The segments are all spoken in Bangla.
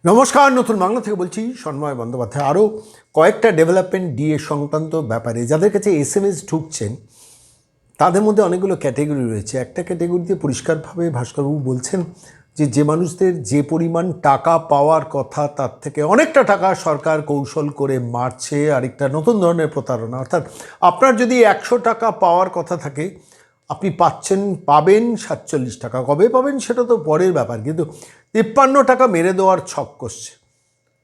নমস্কার, নতুন বাংলা থেকে বলছি সন্ময় বন্দ্যোপাধ্যায়। আরও কয়েকটা ডেভেলপমেন্ট ডিএ সংক্রান্ত ব্যাপারে যাদের কাছে এসএমএস ঢুকছেন তাদের মধ্যে অনেকগুলো ক্যাটেগরি রয়েছে। একটা ক্যাটেগরিতে পরিষ্কারভাবে ভাস্করবাবু বলছেন যে মানুষদের যে পরিমাণ টাকা পাওয়ার কথা তার থেকে অনেকটা টাকা সরকার কৌশল করে মারছে। আরেকটা নতুন ধরনের প্রতারণা, অর্থাৎ আপনার যদি 100 টাকা পাওয়ার কথা থাকে আপনি পাবেন 47 টাকা। কবে পাবেন সেটা তো পরের ব্যাপার, কিন্তু 53 টাকা মেরে দেওয়ার ছক কষছে।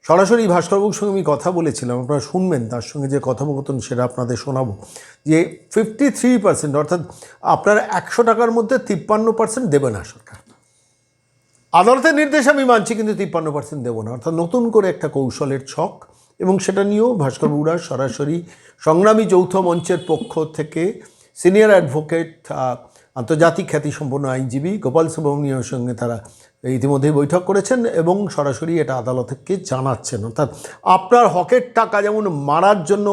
সরাসরি ভাস্করবাবুর সঙ্গে আমি কথা বলেছিলাম, আপনারা শুনবেন তার সঙ্গে যে কথোপকথন সেটা আপনাদের শোনাবো। যে 53%, অর্থাৎ আপনার 100 টাকার মধ্যে 53% দেবে না সরকার। আদালতের নির্দেশ আমি মানছি, কিন্তু 53% দেবো না, অর্থাৎ নতুন করে একটা কৌশলের ছক। এবং সেটা নিয়েও ভাস্করবাবুরা সরাসরি সংগ্রামী যৌথ মঞ্চের পক্ষ থেকে সিনিয়র অ্যাডভোকেট, আন্তর্জাতিক খ্যাতিসম্পন্ন আইনজীবী গোপাল সুব্রমণিয়ামের সঙ্গে তারা ইতিমধ্যেই বৈঠক করেছেন এবং সরাসরি এটা আদালতকে জানাচ্ছেন। অর্থাৎ আপনার হকের টাকা যেমন মারার জন্য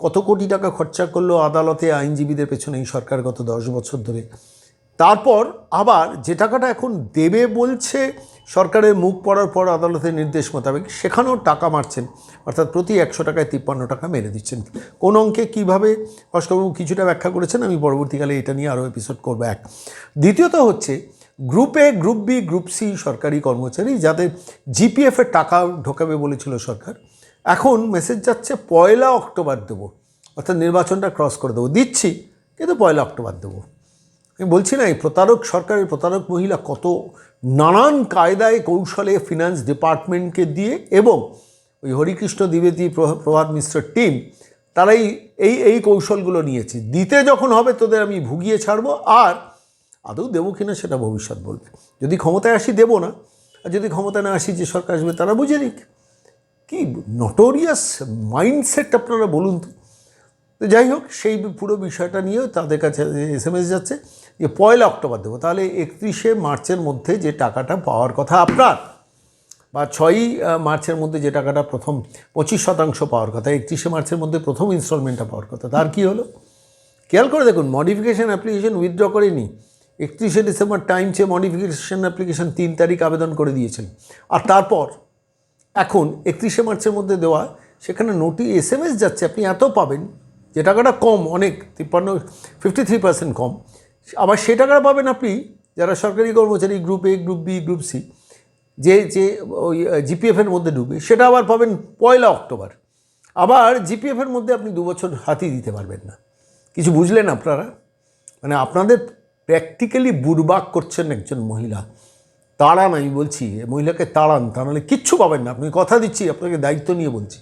কত কোটি টাকা খরচা করলো আদালতে আইনজীবীদের পেছনে এই সরকার গত 10 বছর ধরে, তারপর আবার যে টাকাটা এখন দেবে বলছে সরকারের মুখ পড়ার পর আদালতের নির্দেশ মোতাবেক, সেখানেও টাকা মারছেন। অর্থাৎ প্রতি 100 টাকায় 53 টাকা মেরে দিচ্ছেন। কোন অঙ্কে কীভাবে ভাস্করবাবু কিছুটা ব্যাখ্যা করেছেন, আমি পরবর্তীকালে এটা নিয়ে আরও এপিসোড করবো। দ্বিতীয়ত হচ্ছে group A, group B, group C সরকারি কর্মচারী যাদের জিপিএফের টাকা ঢোকাবে বলেছিল সরকার, এখন মেসেজ যাচ্ছে 1 অক্টোবর দেবো, অর্থাৎ নির্বাচনটা ক্রস করে দেবো, দিচ্ছি কিন্তু 1 অক্টোবর দেবো। আমি বলছি না এই প্রতারক সরকারের প্রতারক মহিলা কত নানান কায়দায় কৌশলে ফিনান্স ডিপার্টমেন্টকে দিয়ে এবং ওই হরিকৃষ্ণ দ্বিবেদী, প্রভাত মিশ্রের টিম, তারাই এই কৌশলগুলো নিয়েছে। দিতে যখন হবে তোদের আমি ভুগিয়ে ছাড়বো, আর আদৌ দেবো কিনা সেটা ভবিষ্যৎ বলবে। যদি ক্ষমতায় আসি দেবো না, আর যদি ক্ষমতায় না আসি যে সরকার আসবে তারা বুঝে নিক। কি নটোরিয়াস মাইন্ডসেট আপনারা বলুন তো। তো যাই হোক, সেই পুরো বিষয়টা নিয়েও তাদের কাছে এসএমএস যাচ্ছে যে 1 অক্টোবর দেবো। তাহলে 31শে মার্চের মধ্যে যে টাকাটা পাওয়ার কথা আপনার, বা 6ই মার্চের মধ্যে যে টাকাটা প্রথম 25% পাওয়ার কথা, 31শে মার্চের মধ্যে প্রথম ইনস্টলমেন্টটা পাওয়ার কথা, তার কি হলো? খেয়াল করে দেখুন, মডিফিকেশান অ্যাপ্লিকেশন উইথড্র করেনি। 31শে ডিসেম্বর টাইম চেয়ে মডিফিকেশান অ্যাপ্লিকেশান 3 তারিখ আবেদন করে দিয়েছেন। আর তারপর এখন 31শে মার্চের মধ্যে দেওয়া, সেখানে এসএমএস যাচ্ছে আপনি এত পাবেন, যে টাকাটা কম, অনেক 53% কম। আবার সে টাকাটা পাবেন আপনি যারা সরকারি কর্মচারী group A, group B, group C, যে ওই জিপিএফের মধ্যে ঢুকবে, সেটা আবার পাবেন 1 অক্টোবর। আবার জিপিএফের মধ্যে আপনি 2 বছর হাতিয়ে দিতে পারবেন না। কিছু বুঝলেন আপনারা? মানে আপনাদের প্র্যাকটিক্যালি বুড়বাক করছেন একজন মহিলা। তাড়ান, আমি বলছি মহিলাকে তাড়ান, তা নাহলে কিচ্ছু পাবেন না। আপনি কথা দিচ্ছি, আপনাকে দায়িত্ব নিয়ে বলছি।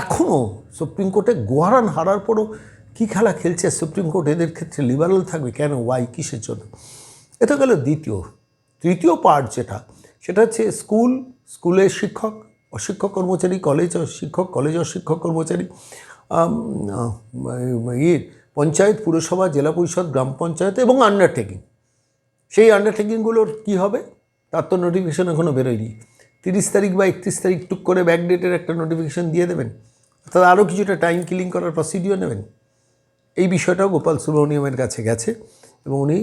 এখনও সুপ্রিম কোর্টে গোহারান হারার পরও কী খেলা খেলছে সুপ্রিম কোর্ট, এদের ক্ষেত্রে লিবারাল থাকবে কেন? ওয়াই? কিসের জন্য? এটা গেল দ্বিতীয়। তৃতীয় পার্ট যেটা, সেটা হচ্ছে স্কুলের শিক্ষক, অশিক্ষক কর্মচারী, কলেজ শিক্ষক, কলেজ অশিক্ষক কর্মচারী, পঞ্চায়েত, পুরসভা, জেলা পরিষদ, গ্রাম পঞ্চায়েত এবং আন্ডারটেকিং। সেই আন্ডারটেকিংগুলোর কী হবে তার তো নোটিফিকেশান এখনও বেরোয়নি। 30 তারিখ বা 31 তারিখ টুক করে ব্যাকডেটের একটা নোটিফিকেশান দিয়ে দেবেন, অর্থাৎ আরও কিছুটা টাইম কিলিং করার প্রসিডিওর নেবেন। এই বিষয়টাও গোপাল সুব্রমণিয়ামের কাছে গেছে এবং উনি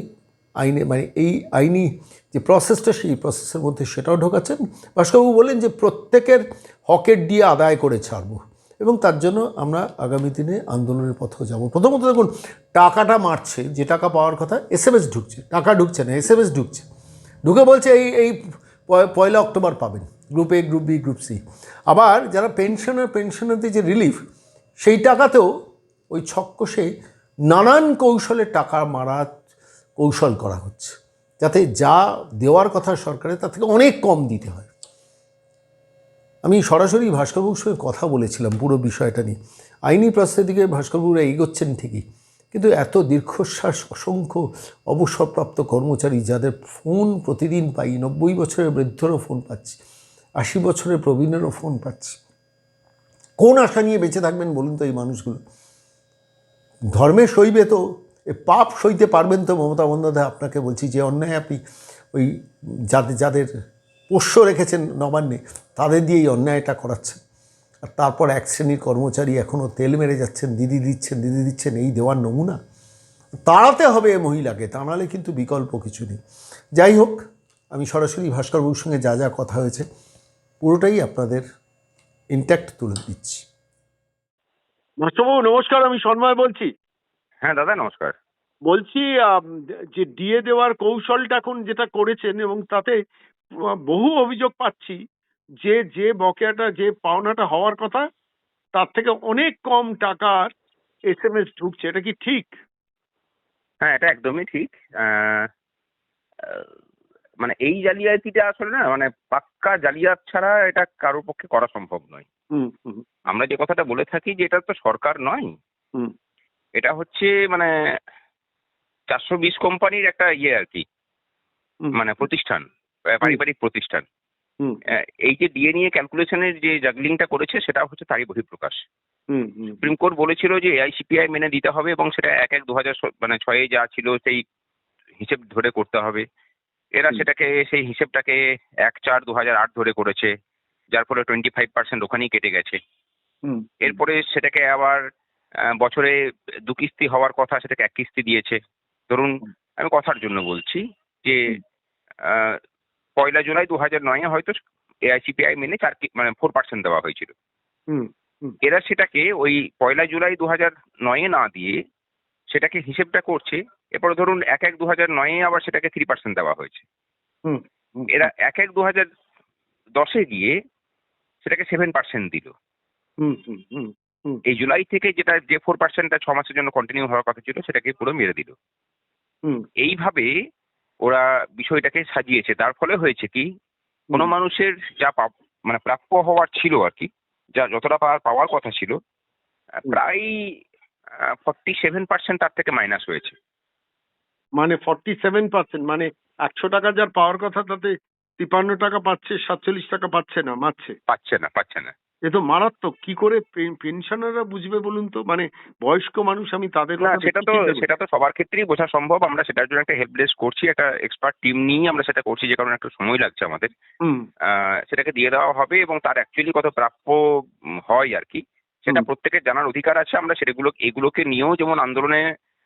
এই আইনি যে প্রসেসটা, সেই প্রসেসের মধ্যে সেটাও ঢোকাচ্ছেন। ভাস্করবাবু বলেন যে প্রত্যেকের হকের দিয়ে আদায় করে ছাড়ব, এবং তার জন্য আমরা আগামী দিনে আন্দোলনের পথেও যাব। প্রথমত দেখুন, টাকাটা মারছে, যে টাকা পাওয়ার কথা এসএমএস ঢুকছে, টাকা ঢুকছে না, এসএমএস ঢুকছে। ঢুকে বলছে এই 1 অক্টোবর পাবেন group A, group B, group C. আবার যারা পেনশনারদের যে রিলিফ, সেই টাকাতেও ওই ছক কষে নানান কৌশলে টাকা মারার কৌশল করা হচ্ছে, যাতে যা দেওয়ার কথা সরকারের তার থেকে অনেক কম দিতে হয়। আমি সরাসরি ভাস্করবাবুর সঙ্গে কথা বলেছিলাম পুরো বিষয়টা নিয়ে। আইনি প্রসেসের দিকে ভাস্করবাবুরা এগোচ্ছেন ঠিকই, কিন্তু এত দীর্ঘশ্বাস অসংখ্য অবসরপ্রাপ্ত কর্মচারী যাদের ফোন প্রতিদিন পাই, 90 বছরের বৃদ্ধরও ফোন পাচ্ছি, 80 বছরের প্রবীণেরও ফোন পাচ্ছি। কোন আশা নিয়ে বেঁচে থাকবেন বলুন তো এই মানুষগুলো? ধর্মে সইবে তো, পাপ সইতে পারবেন তো মমতা বন্দ্যোপাধ্যায়? আপনাকে বলছি, যে অন্যায় আপনি ওই যাদের পোষ্য রেখেছেন নবান্নে, তাদের দিয়ে এই অন্যায়টা করাচ্ছেন। আর তারপর এক শ্রেণীর কর্মচারী এখনও তেল মেরে যাচ্ছেন, দিদি দিচ্ছেন, এই দেওয়ার নমুনা। তাড়াতে হবে এ মহিলাকে, তা নাহলে কিন্তু বিকল্প কিছু নেই। যাই হোক, আমি সরাসরি ভাস্করবাবুর সঙ্গে যা কথা হয়েছে পুরোটাই আপনাদের ইন্ট্যাক্ট তুলে দিচ্ছি। মাস্টারবাবু নমস্কার, আমি সন্ময় বলছি। হ্যাঁ দাদা নমস্কার। বলছি যে ডিএ দেওয়ার কৌশলটা এখন যেটা করেছেন এবং তাতে বহু অভিযোগ পাচ্ছি যে যে বকেয়াটা যে পাওনাটা হওয়ার কথা তার থেকে অনেক কম টাকার এসএমএস ঢুকছে, এটা কি ঠিক? হ্যাঁ এটা একদমই ঠিক। আহ, আহ, মানে এই জালিয়াতিটা আসলে না মানে পাক্কা জালিয়াত ছাড়া এটা কারোর পক্ষে করা সম্ভব নয়। হুম হুম আমরা যে কথাটা বলে থাকি যে এটা তো সরকার নয়, হুম এটা হচ্ছে মানে 420 কোম্পানির একটা আর কি, হুম মানে প্রতিষ্ঠান, পারিবারিক প্রতিষ্ঠান। হুম এই যে ডিএ নিয়ে ক্যালকুলেশনের যে জাগলিংটা করেছে সেটা হচ্ছে তারই বহিঃপ্রকাশ। হুম হুম সুপ্রিম কোর্ট বলেছিল যে এআইসিপিআই মেনে দিতে হবে এবং সেটা 1/1/2006 যা ছিল সেই হিসেব ধরে করতে হবে। এরা সেটাকে সেই হিসেবটাকে 1/4/2008 ধরে করেছে, যার ফলে 25% ওখানেই কেটে গেছে। হুম এরপরে সেটাকে আবার বছরে 2 কিস্তি হওয়ার কথা সেটাকে 1 কিস্তি দিয়েছে। ধরুন আমি কথার জন্য বলছি যে আহ, 1 জুলাই 2009 হয়তো এআইসিপিআই মেনে 4% দেওয়া হয়েছিল। হুম হুম এরা সেটাকে ওই 1 জুলাই 2009 না দিয়ে সেটাকে হিসেবটা করছে। এরপরে ধরুন 1/1/2009 আবার সেটাকে 3% দেওয়া হয়েছে। হুম হুম এরা 1/1/2010 গিয়ে সেটাকে 7% দিল। হুম হুম হুম হুম এই জুলাই থেকে যেটা যে 4%টা 6 মাসের জন্য কন্টিনিউ হওয়ার কথা ছিল সেটাকে পুরো মেরে দিল। হুম এইভাবে ওরা বিষয়টাকে সাজিয়েছে। তার ফলে হয়েছে কি, কোনো মানুষের যা মানে প্রাপ্য হওয়ার ছিল আর কি, যা যতটা পাওয়ার কথা ছিল প্রায় 47% তার থেকে মাইনাস হয়েছে। মানে 47%, মানে 100 টাকা যার পাওয়ার কথা তাতে 53 টাকা পাচ্ছে, 47 টাকা পাচ্ছে না, মারছে। পাচ্ছে না। এ তো মারাত্মক। কি করে পেনশনাররা বুঝবে বলুন তো? মানে বয়স্ক মানুষ, আমি তাদের না কথা সেটা কি তো চিন্তা করি। সেটা তো সবার ক্ষেত্রেই বোঝা সম্ভব। আমরা সেটার জন্য একটা হেল্প ডেস্ক করছি, একটা এক্সপার্ট টিম নিয়ে আমরা সেটা করছি, যে কারণে একটু সময় লাগছে আমাদের। হুম সেটাকে দিয়ে দেওয়া হবে এবং তার অ্যাকচুয়ালি কত প্রাপ্য হয় আর কি, সেটা হুম প্রত্যেকের জানার অধিকার আছে। আমরা এগুলোকে নিয়েও যেমন আন্দোলনে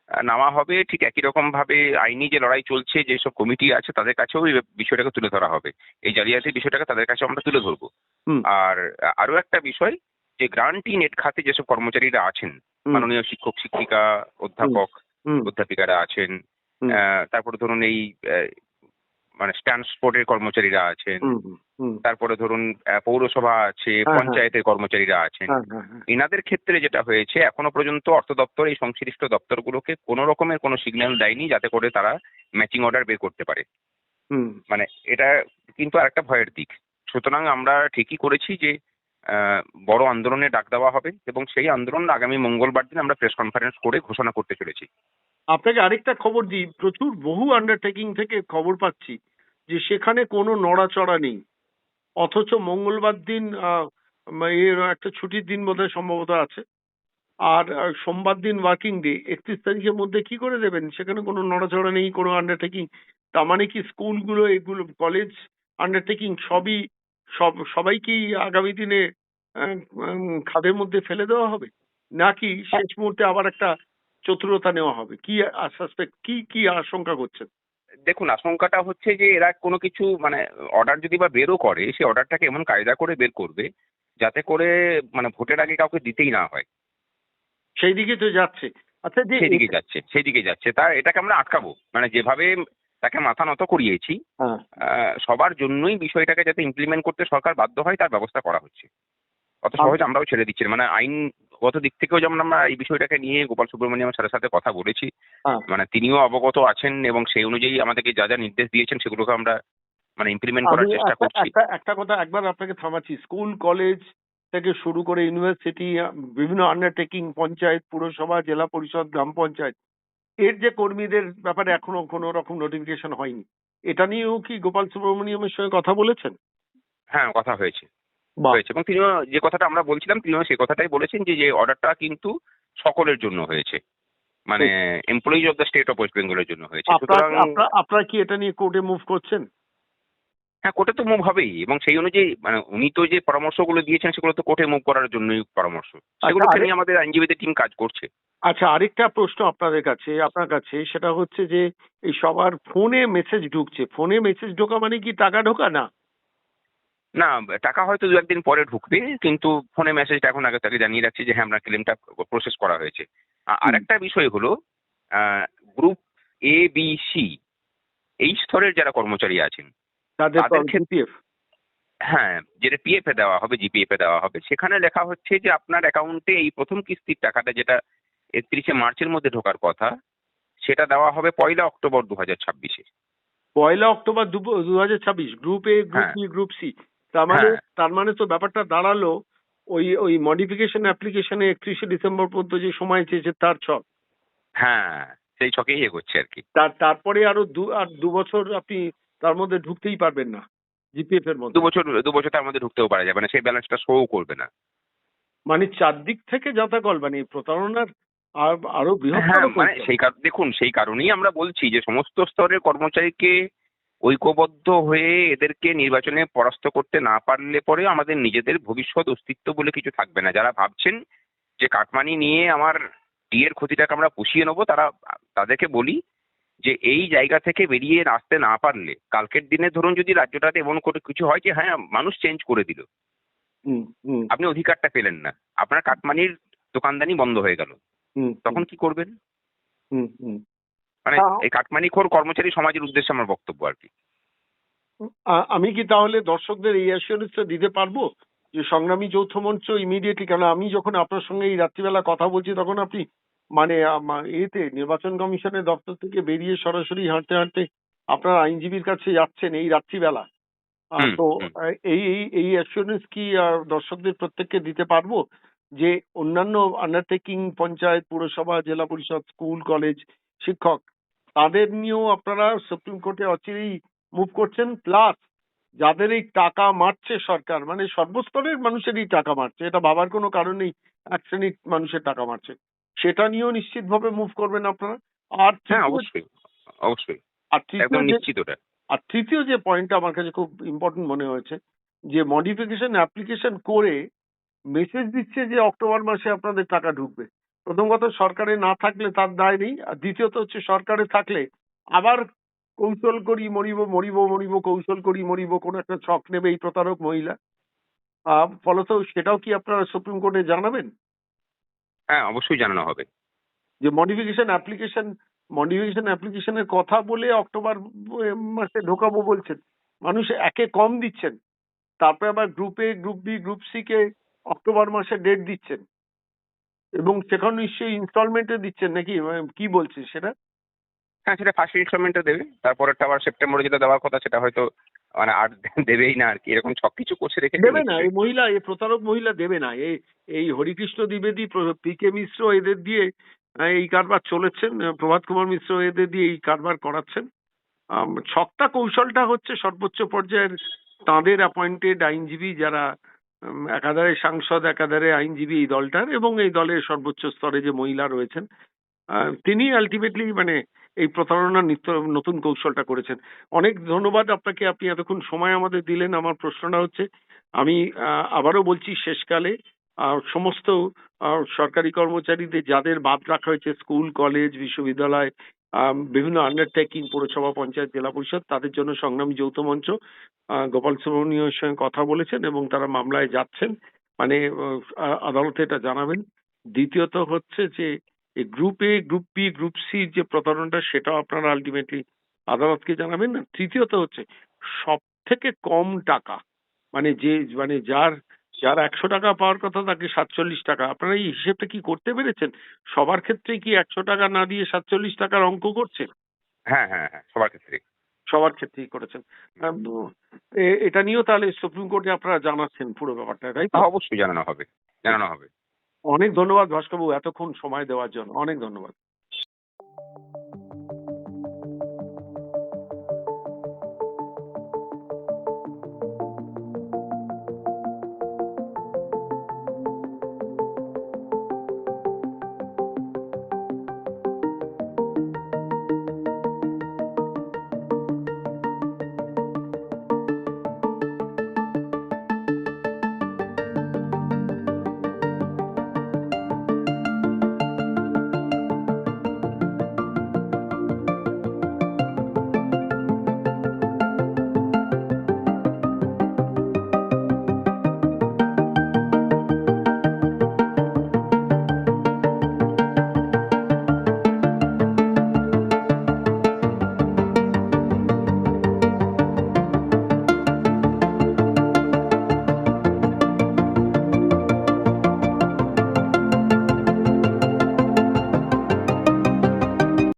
নামা হবে, ঠিক একই রকম ভাবে আইনি যে লড়াই চলছে যেসব কমিটি আছে তাদের কাছেও এই বিষয়টাকে তুলে ধরা হবে। এই জালিয়াতির বিষয়টাকে তাদের কাছে আমরা তুলে ধরবো। হুম আর আরো একটা বিষয়, যে গ্রান্টি নেট খাতে যেসব কর্মচারীরা আছেন, হুম মাননীয় শিক্ষক শিক্ষিকা হুম অধ্যাপক হুম অধ্যাপিকারা আছেন, হুম তারপরে ধরুন এই মানে ট্রান্সপোর্টের কর্মচারীরা আছেন, হুম হুম হুম তারপরে ধরুন পৌরসভা আছে, হ্যাঁ হ্যাঁ পঞ্চায়েতের কর্মচারীরা আছেন। হ্যাঁ হ্যাঁ হ্যাঁ এনাদের ক্ষেত্রে যেটা হয়েছে, এখনো পর্যন্ত অর্থ দপ্তর এই সংশ্লিষ্ট দপ্তরগুলোকে কোনো রকমের কোনো সিগন্যাল দেয়নি যাতে করে তারা ম্যাচিং অর্ডার বের করতে পারে। হুম মানে এটা কিন্তু আরেকটা ভয়ের দিক। সুতরাং আমরা ঠিকই করেছি যে বড় আন্দোলনে ডাক দেওয়া হবে এবং সেই আন্দোলন আগামী মঙ্গলবার দিন আমরা প্রেস কনফারেন্স করে ঘোষণা করতে চলেছি। আপনাকে আরেকটা খবর দিই, প্রচুর বহু আন্ডারটেকিং থেকে খবর পাচ্ছি যে সেখানে কোনো নড়াচড়া নেই, অথচ মঙ্গলবার দিন এর একটা ছুটির দিন বোধহয় সম্ভবত আছে, আর সোমবার দিন ওয়ার্কিং ডে। 31 তারিখের মধ্যে কি করে দেবেন? সেখানে কোনো নড়াচড়া নেই, কোনো আন্ডারটেকিং। তার মানে কি স্কুলগুলো, এগুলো কলেজ, আন্ডারটেকিং সবাইকেই আগামী দিনে খাদের মধ্যে ফেলে দেওয়া হবে, নাকি শেষ মুহূর্তে আবার একটা চতুরতা নেওয়া হবে? কি সাসপেক্ট, কি কি আশঙ্কা করছেন? দেখুন, আশঙ্কাটা হচ্ছে যে এরা কোনো কিছু মানে অর্ডার যদি বা বেরও করে, সেই অর্ডারটাকে এমন কায়দা করে বের করবে যাতে করে মানে ভোটের আগে কাউকে দিতেই না হয়। সেই দিকে তো যাচ্ছে। আচ্ছা, যে সেদিকে যাচ্ছে এটাকে আমরা আটকাবো। মানে যেভাবে তাকে মাথা নত করিয়েছি, হ্যাঁ সবার জন্যই বিষয়টাকে যাতে ইমপ্লিমেন্ট করতে সরকার বাধ্য হয় তার ব্যবস্থা করা হচ্ছে। অত আম- সহজে আমরাও ছেড়ে দিচ্ছি না। মানে আইনগত দিক থেকেও যেমন আমরা এই বিষয়টাকে নিয়ে গোপাল সুব্রমণিয়ামের স্যারের সাথে কথা বলেছি, হ্যাঁ। মানে তিনিও অবগত আছেন এবং সেই অনুযায়ী আমাদেরকে যা যা নির্দেশ দিয়েছেন সেগুলোকে আমরা মানে ইমপ্লিমেন্ট আমি করার চেষ্টা একটা করছি। একটা একটা কথা একবার আপনাকে থামাচ্ছি। স্কুল কলেজ থেকে শুরু করে ইউনিভার্সিটি, বিভিন্ন আন্ডারটেকিং, পঞ্চায়েত, পুরসভা, জেলা পরিষদ, গ্রাম পঞ্চায়েত, এর যে কর্মীদের ব্যাপারে এখনো কোনো রকম নোটিফিকেশন হয়নি, এটা নিয়েও কি গোপাল সুব্রমণিয়মের সঙ্গে কথা বলেছেন? হ্যাঁ, কথা হয়েছে বাহ। হয়েছে এবং তিনিও যে কথাটা আমরা বলছিলাম তিনিও সে কথাটাই বলেছেন যে যে অর্ডারটা কিন্তু সকলের জন্য হয়েছে, মানে employees of the state of West বেঙ্গলের জন্য হয়েছে। সুতরাং আপনারা কি এটা নিয়ে কোর্টে মুভ করছেন? হ্যাঁ, কোর্টে তো মুভ হবেই এবং সেই অনুযায়ী মানে উনি তো যে পরামর্শগুলো দিয়েছেন সেগুলো তো কোর্টে মুভ করার জন্যই পরামর্শ। সেগুলোকে নিয়ে আমাদের আইনজীবীদের টিম কাজ করছে। আচ্ছা, আরেকটা প্রশ্ন আপনার কাছে, সেটা হচ্ছে যে এই সবার ফোনে মেসেজ ঢুকছে। ফোনে মেসেজ ঢোকা মানে কি টাকা ঢোকা? না। না, টাকা হয়তো দু একদিন পরে ঢুকবে, কিন্তু ফোনে মেসেজটা এখন আগে তাকে জানিয়ে রাখছি যে হ্যাঁ আপনার ক্লেমটা প্রসেস করা হয়েছে। আরেকটা বিষয় হলো, গ্রুপ এ বি সি এই স্তরের যারা কর্মচারী আছেন তাদের তাদের ক্ষেত্রে, জিপিএফ। হ্যাঁ, যেটা পিএফ এ দেওয়া হবে, জিপিএফ এ দেওয়া হবে, সেখানে লেখা হচ্ছে যে আপনার অ্যাকাউন্টে এই প্রথম কিস্তির টাকাটা যেটা 31শে মার্চের মধ্যে ঢোকার কথা, সেটা দেওয়া হবে 1লা অক্টোবর 2026-এ। 1 অক্টোবর 2026, গ্রুপ এ, গ্রুপ হ্যাঁ, বি, গ্রুপ সি। তার হ্যাঁ, মানে তো ব্যাপারটা দাঁড়ালো ওই মডিফিকেশন অ্যাপ্লিকেশনে 31শে ডিসেম্বর পর্যন্ত যে সময় চেয়েছে তার ছক। হ্যাঁ, সেই ছকেই এগোচ্ছে আর কি। তারপরে আরো 2 বছর আপনি তার মধ্যে ঢুকতেই পারবেন না জিপিএফ এর মধ্যে। 2 বছর তার মধ্যে ঢুকতেও পারা যাবে না, সেই ব্যালেন্সটা শো করবে না। মানে চারদিক থেকে যাতাকল, মানে প্রতারণার আরো বৃহত্তর হ্যাঁ, মানে কৌশল। দেখুন, সেই কারণেই আমরা বলছি যে সমস্ত স্তরের কর্মচারীকে ঐক্যবদ্ধ হয়ে এদেরকে নির্বাচনে পরাস্ত করতে না পারলে পরে আমাদের নিজেদের ভবিষ্যৎ অস্তিত্ব বলে কিছু থাকবে না। যারা ভাবছেন যে কাটমানি নিয়ে আমার ডিএর ক্ষতিটাকে আমরা পুষিয়ে নেবো, তাদেরকে বলি যে এই জায়গা থেকে বেরিয়ে আসতে না পারলে কালকের দিনে ধরুন যদি রাজ্যটাতে এমন করে কিছু হয় যে হ্যাঁ মানুষ চেঞ্জ করে দিল, হুম হুম আপনি অধিকারটা পেলেন না, আপনার কাটমানির দোকানদানি বন্ধ হয়ে গেল, হুম তখন কি করবেন? হুম হুম। মানে তা- এই কাটমানিখোর কর্মচারী সমাজের উদ্দেশ্যে আমার বক্তব্য আর কি। আমি কি তাহলে দর্শকদের এই অ্যাসিওরেন্সটা দিতে পারবো যে সংগ্রামী যৌথ মঞ্চ ইমিডিয়েটলি, কারণ আমি যখন আপনার সঙ্গে এই রাত্রিবেলা কথা বলছি তখন আপনি মানে এতে নির্বাচন কমিশনের দপ্তর থেকে বেরিয়ে সরাসরি হাঁটতে হাঁটতে আপনার আইনজীবীর কাছে যাচ্ছেন এই রাত্রিবেলা। হুম, তো হুম। এই অ্যাসিওরেন্স কি দর্শকদের প্রত্যেককে দিতে পারবো যে অন্যান্য আন্ডারটেকিং পঞ্চায়েত, পুরসভা, জেলা পরিষদ, স্কুল, কলেজ, শিক্ষক, তাদের নিয়েও আপনারা সুপ্রিম কোর্টে অচিরেই মুভ করছেন, প্লাস যাদের এই টাকা মারছে সরকার, মানে সর্বস্তরের মানুষেরই টাকা মারছে, এটা ভাবার কোনো কারণ নেই এক শ্রেণীর মানুষের টাকা মারছে, সেটা নিয়েও নিশ্চিতভাবে মুভ করবেন আপনারা। আর হ্যাঁ, তৃতীয় অবশ্যই, অবশ্যই, আর তৃতীয় একদম যে নিশ্চিত ওটা। আর তৃতীয় যে পয়েন্টটা আমার কাছে খুব ইম্পর্টেন্ট মনে হয়েছে, যে মডিফিকেশন অ্যাপ্লিকেশন করে মেসেজ দিচ্ছে যে অক্টোবর মাসে আপনাদের টাকা ঢুকবে। প্রথম কথা, সরকারে না থাকলে তার দায় নেই, আর দ্বিতীয়ত হচ্ছে সরকারে থাকলে আবার কৌশল করি মরিব, মরিব মরিব, কৌশল করি মরিব, কোনো একটা ছক নেবে এই প্রতারক মহিলা। ফলত সেটাও কি আপনারা সুপ্রিম কোর্টে জানাবেন হ্যাঁ, অবশ্যই জানানো হবে। যে মডিফিকেশন অ্যাপ্লিকেশনের কথা বলে অক্টোবর মাসে ঢোকাবো বলছেন, মানুষ একে কম দিচ্ছেন, তারপরে আবার group A, group B, group C কে অক্টোবর মাসে ডেট দিচ্ছেন, এবং সেখানে নিশ্চয়ই ইনস্টলমেন্টে দিচ্ছেন নাকি, মানে কি বলছে সেটা? হ্যাঁ, সেটা ফার্স্ট ইনস্টলমেন্টে দেবে, তারপরেরটা আবার সেপ্টেম্বরে যেটা দেওয়ার কথা সেটা হয়তো মানে আর দেবেই না আর কি, এরকম সব কিছু করছে রেখেছে দেবে না, এই নিশ্চয়ই। মহিলা, এই প্রতারক মহিলা দেবে না। এই হরিকৃষ্ণ দ্বিবেদী, পি.কে. মিশ্র এদের দিয়ে এই কারবার চলেছেন, প্রভাত কুমার মিশ্র এদের দিয়ে এই কারবার করাচ্ছেন। ছকটা কৌশলটা হচ্ছে সর্বোচ্চ পর্যায়ের তাঁদের অ্যাপয়েন্টেড আইনজীবী, যারা একাধারে সাংসদ, একাধারে আইনজীবী এই দলটার, এবং এই দলের সর্বোচ্চ স্তরে যে মহিলা রয়েছেন, তিনি আলটিমেটলি মানে এই প্রতারণার নতুন কৌশলটা করেছেন। অনেক ধন্যবাদ আপনাকে, আপনি এতক্ষণ সময় আমাদের দিলেন। আমার প্রশ্নটা হচ্ছে, আমি আবারও বলছি, শেষকালে সমস্ত সরকারি কর্মচারীদের যাদের বাদ রাখা হয়েছে, স্কুল, কলেজ, বিশ্ববিদ্যালয়, বিভিন্ন আন্ডারটেকিং, পৌরসভা, পঞ্চায়েত, জেলা পরিষদ, তাদের জন্য সংগ্রামী যৌথ মঞ্চ গোপাল সুব্রমণিয়র সঙ্গে কথা বলেছেন এবং তারা মামলায় যাচ্ছেন, মানে আদালতে এটা জানাবেন। দ্বিতীয়ত হচ্ছে যে এই group A, group B, group C যে প্রতারণাটা, সেটাও আপনারা আলটিমেটলি আদালতকে জানাবেন না। তৃতীয়ত হচ্ছে সব থেকে কম টাকা, মানে মানে যার যার 100 টাকা পাওয়ার কথা তাকে 47 টাকা, আপনারা এই হিসেবটা কি করতে পেরেছেন? সবার ক্ষেত্রে কি 100 টাকা না দিয়ে 47 টাকার অঙ্ক করছে? হ্যাঁ, হ্যাঁ, হ্যাঁ, সবার ক্ষেত্রে। সবার ক্ষেত্রেই করেছেন। আম, এটা নিয়েও তাহলে সুপ্রিম কোর্টে আপনারা জানাচ্ছেন পুরো ব্যাপারটা, তাই তো? অবশ্যই জানানো হবে, জানানো হবে। অনেক ধন্যবাদ ভাস্করবাবু, এতক্ষণ সময় দেওয়ার জন্য অনেক ধন্যবাদ।